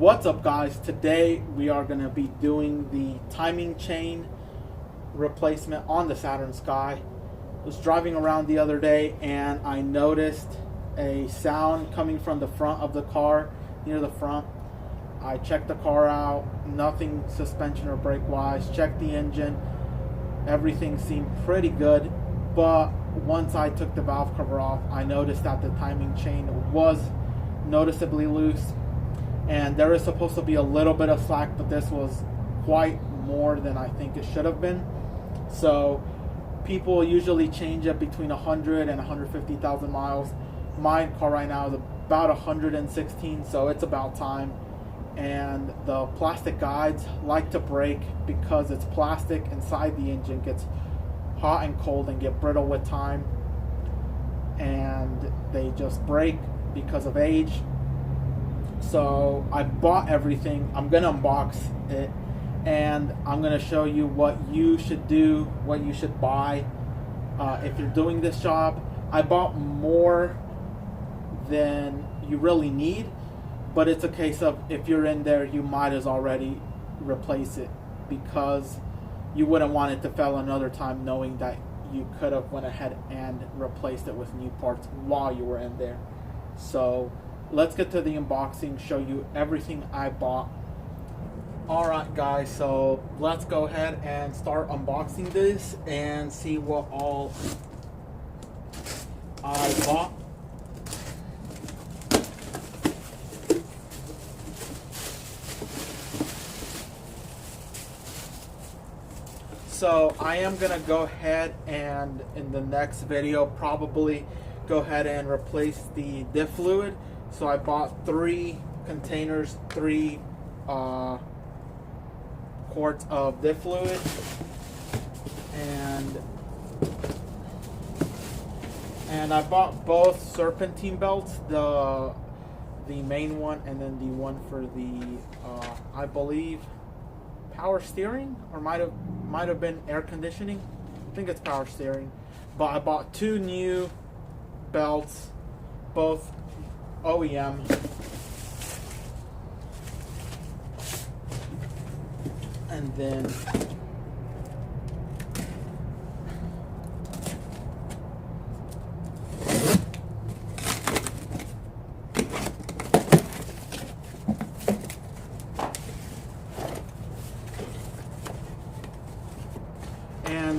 What's up, guys? Today we are going to be doing the timing chain replacement on the Saturn Sky. I was driving around the other day and I noticed a sound coming from the front of the car, near the front. I checked the car out, nothing suspension or brake wise, checked the engine, everything seemed pretty good, but once I took the valve cover off, I noticed that the timing chain was noticeably loose. And there is supposed to be a little bit of slack, but this was quite more than I think it should have been. So people usually change it between 100 and 150,000 miles. My car right now is about 116, so it's about time. And the plastic guides like to break because it's plastic inside the engine, gets hot and cold and get brittle with time. And they just break because of age. So I bought everything. I'm gonna unbox it and I'm gonna show you what you should do, what you should buy if you're doing this job. I bought more than you really need, but it's a case of if you're in there, you might as already replace it because you wouldn't want it to fail another time knowing that you could have went ahead and replaced it with new parts while you were in there. So let's get to the unboxing, show you everything I bought. Alright guys, so let's go ahead and start unboxing this and see what all I bought. So I am gonna go ahead and in the next video probably go ahead and replace the diff fluid. So I bought 3 containers, 3 quarts of diff fluid, and I bought both serpentine belts, the main one and then the one for the I believe power steering, or might have been air conditioning. I think it's power steering. But I bought 2 new belts, both OEM. And then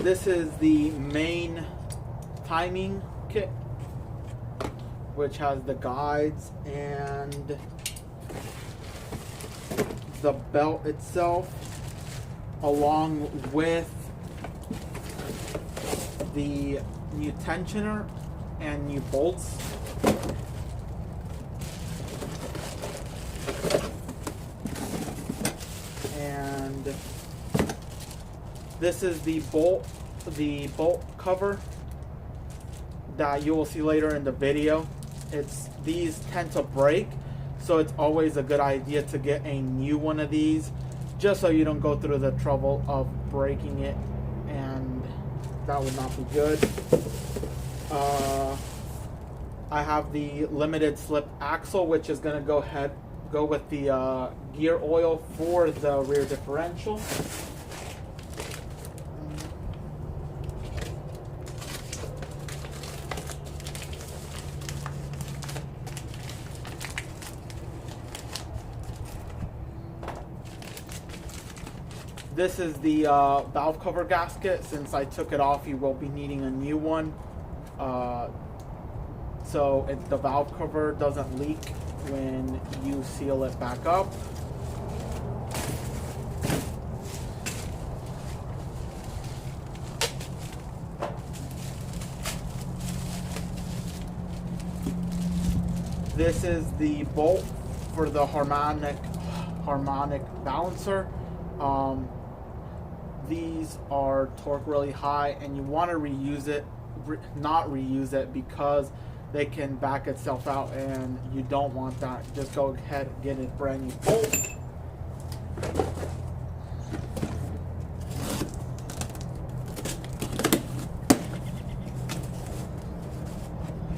this is the main timing kit, which has the guides and the belt itself, along with the new tensioner and new bolts. And this is the bolt cover that you will see later in the video. These tend to break, so it's always a good idea to get a new one of these, just so you don't go through the trouble of breaking it, and that would not be good. I have the limited slip axle, which is going to go with the gear oil for the rear differential. This is the valve cover gasket. Since I took it off, you will be needing a new one. So the valve cover doesn't leak when you seal it back up. This is the bolt for the harmonic balancer. These are torque really high, and you want to not reuse it because they can back itself out, and you don't want that. Just go ahead and get a brand new bolt.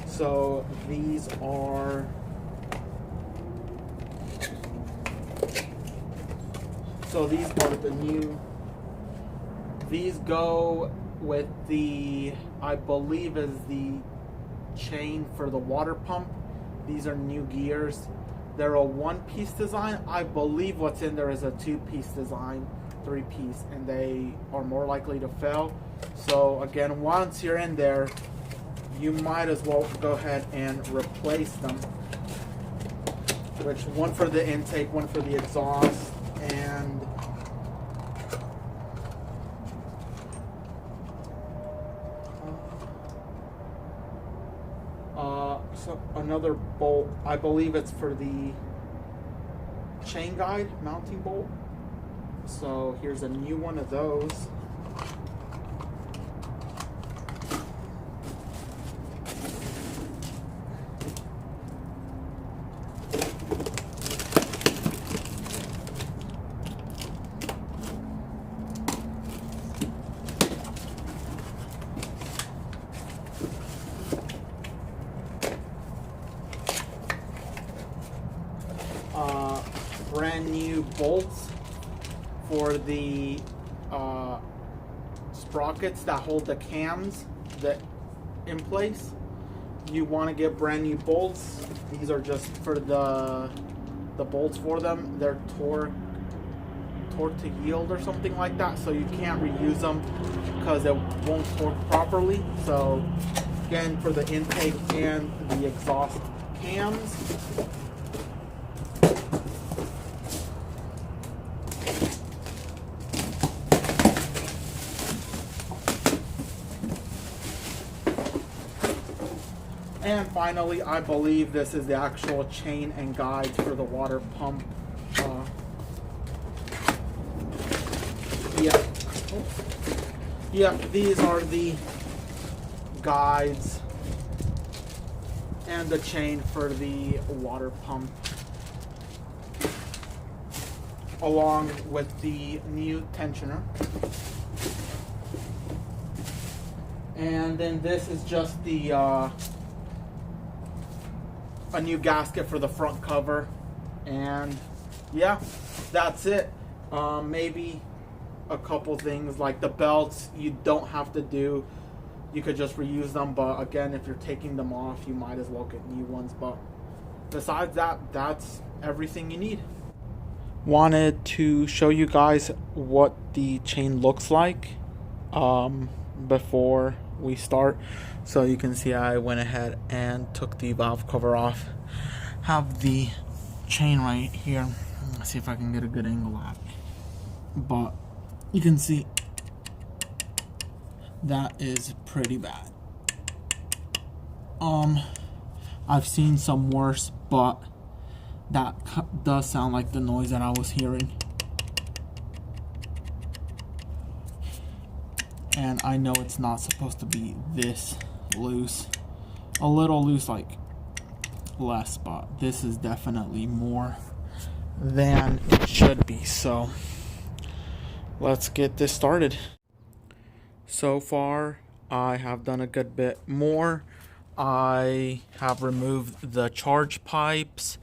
So these are So these are the new, these go with the, I believe is the chain for the water pump. These are new gears. They're a one-piece design. I believe what's in there is a two-piece design, three-piece, and they are more likely to fail. So again, once you're in there, you might as well go ahead and replace them. Which, one for the intake, one for the exhaust, and so another bolt. I believe it's for the chain guide mounting bolt. So here's a new one of those. Brand new bolts for the sprockets that hold the cams that in place. You want to get brand new bolts. These are just for the bolts for them. They're torque to yield or something like that, so you can't reuse them because it won't torque properly. So again, for the intake and the exhaust cams. And finally, I believe this is the actual chain and guides for the water pump. Yeah, these are the guides and the chain for the water pump, along with the new tensioner. And then this is just the a new gasket for the front cover, and yeah, that's it. Maybe a couple things like the belts you don't have to do, you could just reuse them, but again, if you're taking them off, you might as well get new ones. But besides that, that's everything you need. Wanted to show you guys what the chain looks like before we start. So you can see I went ahead and took the valve cover off. Have the chain right here. Let's see if I can get a good angle at it. But you can see that is pretty bad. I've seen some worse, but that does sound like the noise that I was hearing. And I know it's not supposed to be this loose. A little loose, like less, but this is definitely more than it should be. So let's get this started. So far, I have done a good bit more. I have removed the charge pipes,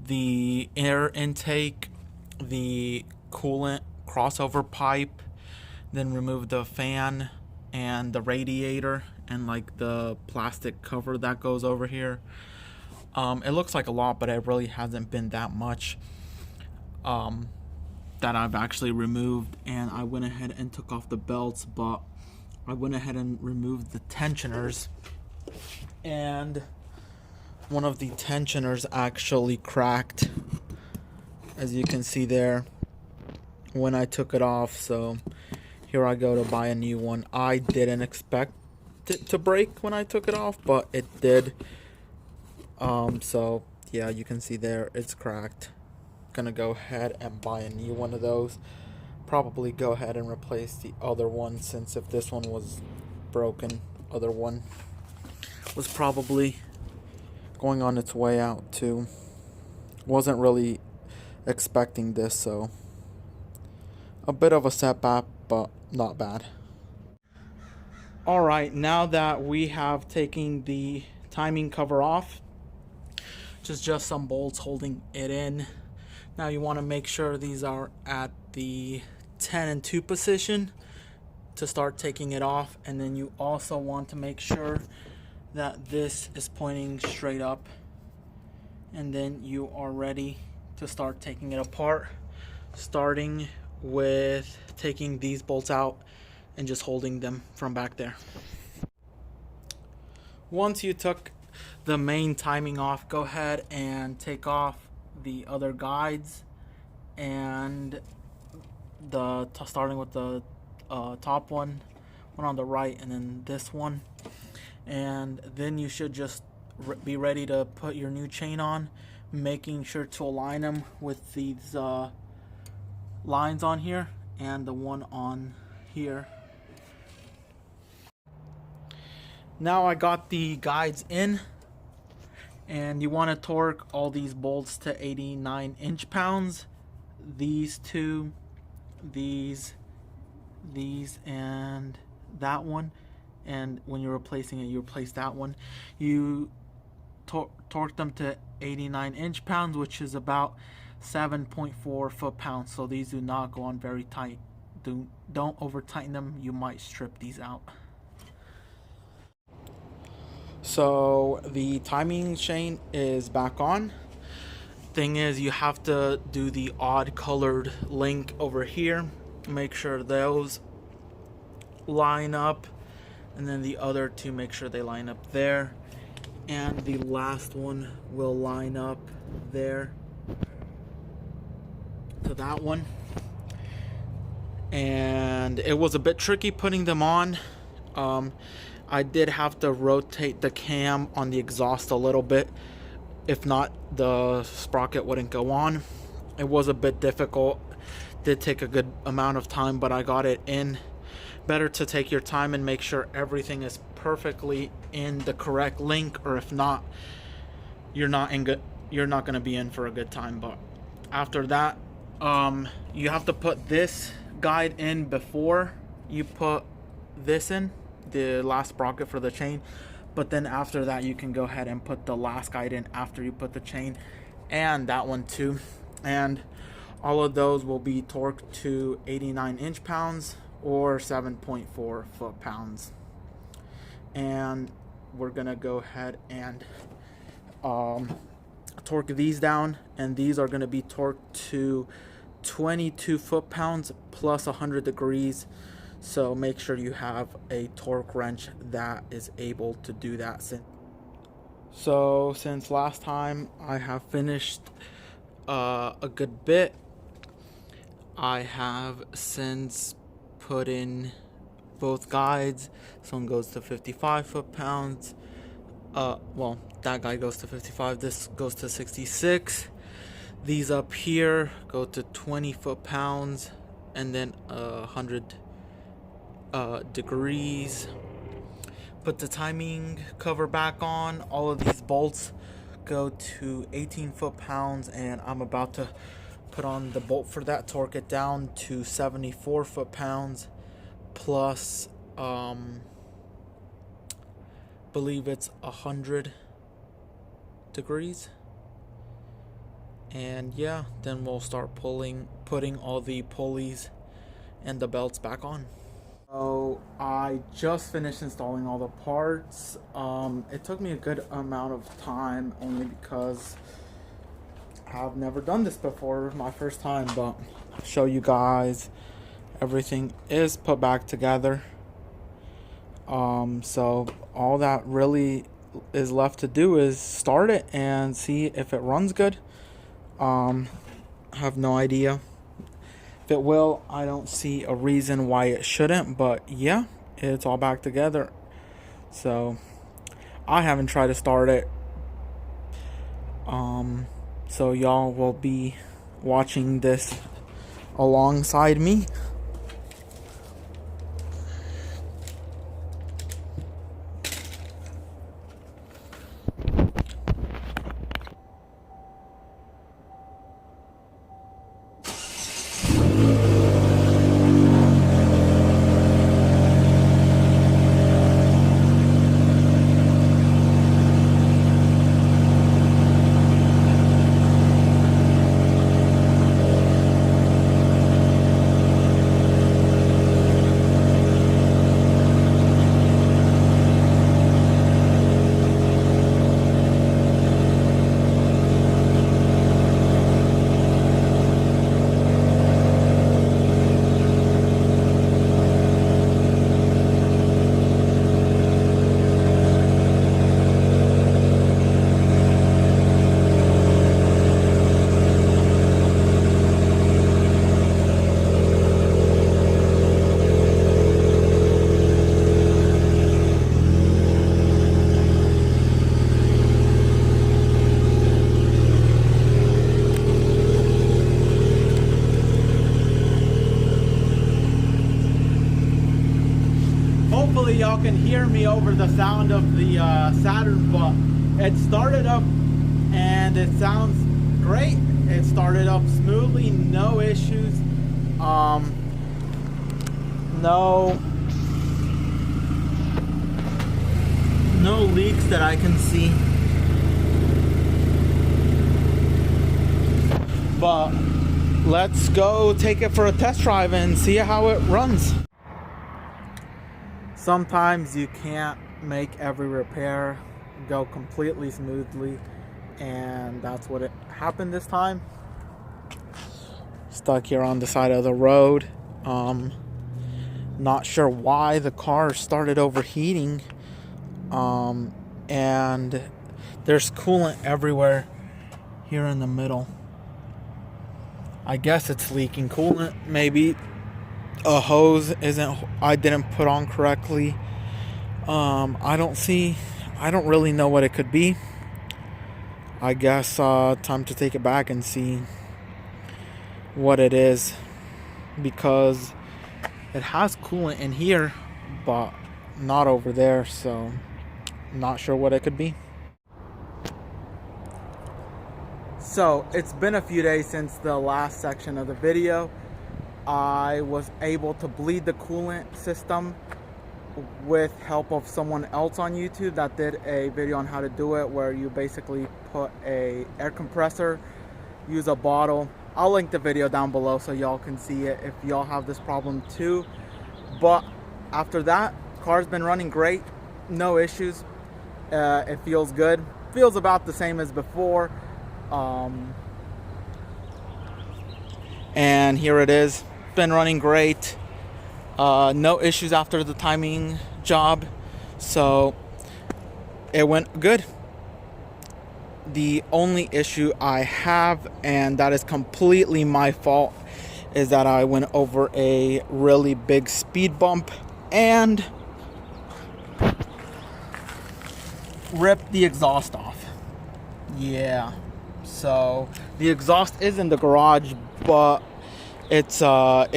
the air intake, the coolant crossover pipe, then removed the fan and the radiator and like the plastic cover that goes over here. It looks like a lot, but it really hasn't been that much that I've actually removed. And I went ahead and took off the belts, but I went ahead and removed the tensioners, and one of the tensioners actually cracked, as you can see there, when I took it off. So here I go to buy a new one. I didn't expect it to break when I took it off, but it did. So yeah, you can see there it's cracked. Gonna go ahead and buy a new one of those. Probably go ahead and replace the other one, since if this one was broken, other one was probably going on its way out too. Wasn't really expecting this, so a bit of a setback, but not bad. Alright, now that we have taken the timing cover off, which is just some bolts holding it in, Now you want to make sure these are at the 10 and 2 position to start taking it off, and then you also want to make sure that this is pointing straight up, and then you are ready to start taking it apart, starting with taking these bolts out and just holding them from back there. Once you took the main timing off, go ahead and take off the other guides, and starting with the top one on the right, and then this one, and then you should just be ready to put your new chain on, making sure to align them with these lines on here and the one on here. Now I got the guides in, and you want to torque all these bolts to 89 inch-pounds. These two, these, and that one. And when you're replacing it, you replace that one. You torque them to 89 inch-pounds, which is about 7.4 foot-pounds. So these do not go on very tight. Don't over tighten them. You might strip these out. So the timing chain is back on. Thing is, you have to do the odd colored link over here. Make sure those line up, and then the other two, make sure they line up there, and the last one will line up there to that one. And it was a bit tricky putting them on. I did have to rotate the cam on the exhaust a little bit. If not, the sprocket wouldn't go on. It was a bit difficult. Did take a good amount of time, but I got it in. Better to take your time and make sure everything is perfectly in the correct link, or if not, you're not going to be in for a good time. But after that, you have to put this guide in before you put this in, the last sprocket for the chain. But then after that, you can go ahead and put the last guide in after you put the chain, and that one too. And all of those will be torqued to 89 inch-pounds or 7.4 foot-pounds. And we're gonna go ahead and torque these down, and these are gonna be torqued to 22 foot-pounds plus 100 degrees. So make sure you have a torque wrench that is able to do that. So since last time, I have finished a good bit. I have since put in both guides. This one goes to 55 foot-pounds. Well, that guide goes to 55. This goes to 66. These up here go to 20 foot-pounds, and then 100 degrees. Put the timing cover back on. All of these bolts go to 18 foot-pounds, and I'm about to put on the bolt for that, torque it down to 74 foot-pounds plus believe it's 100 degrees. And yeah, then we'll start putting all the pulleys and the belts back on. So I just finished installing all the parts. It took me a good amount of time, only because I've never done this before, my first time, but I'll show you guys. Everything is put back together. So all that really is left to do is start it and see if it runs good. I have no idea if it will. I don't see a reason why it shouldn't, but yeah, it's all back together. So I haven't tried to start it. So y'all will be watching this alongside me. hopefully y'all can hear me over the sound of the Saturn, but it started up and it sounds great. It started up smoothly, no issues, no leaks that I can see. But let's go take it for a test drive and see how it runs. Sometimes you can't make every repair go completely smoothly, and that's what happened this time. Stuck here on the side of the road. Not sure why the car started overheating, and there's coolant everywhere here in the middle. I guess it's leaking coolant. Maybe a hose I didn't put on correctly. I don't really know what it could be. I guess time to take it back and see what it is, because it has coolant in here but not over there, so not sure what it could be. So it's been a few days since the last section of the video. I was able to bleed the coolant system with help of someone else on YouTube that did a video on how to do it, where you basically put a air compressor, use a bottle. I'll link the video down below so y'all can see it if y'all have this problem too. But after that, car's been running great, no issues. It feels good, feels about the same as before. And here it is, been running great. No issues after the timing job, so it went good. The only issue I have, and that is completely my fault, is that I went over a really big speed bump and ripped the exhaust off. Yeah, so the exhaust is in the garage, but it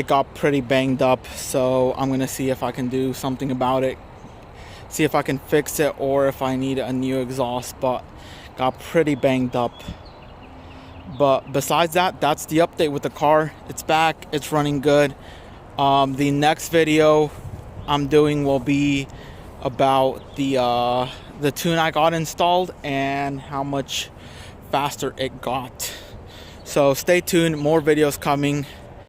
got pretty banged up, so I'm gonna see if I can do something about it, see if I can fix it, or if I need a new exhaust. But got pretty banged up. But besides that, that's the update with the car. It's back, it's running good. The next video I'm doing will be about the tune I got installed and how much faster it got. So stay tuned, more videos coming.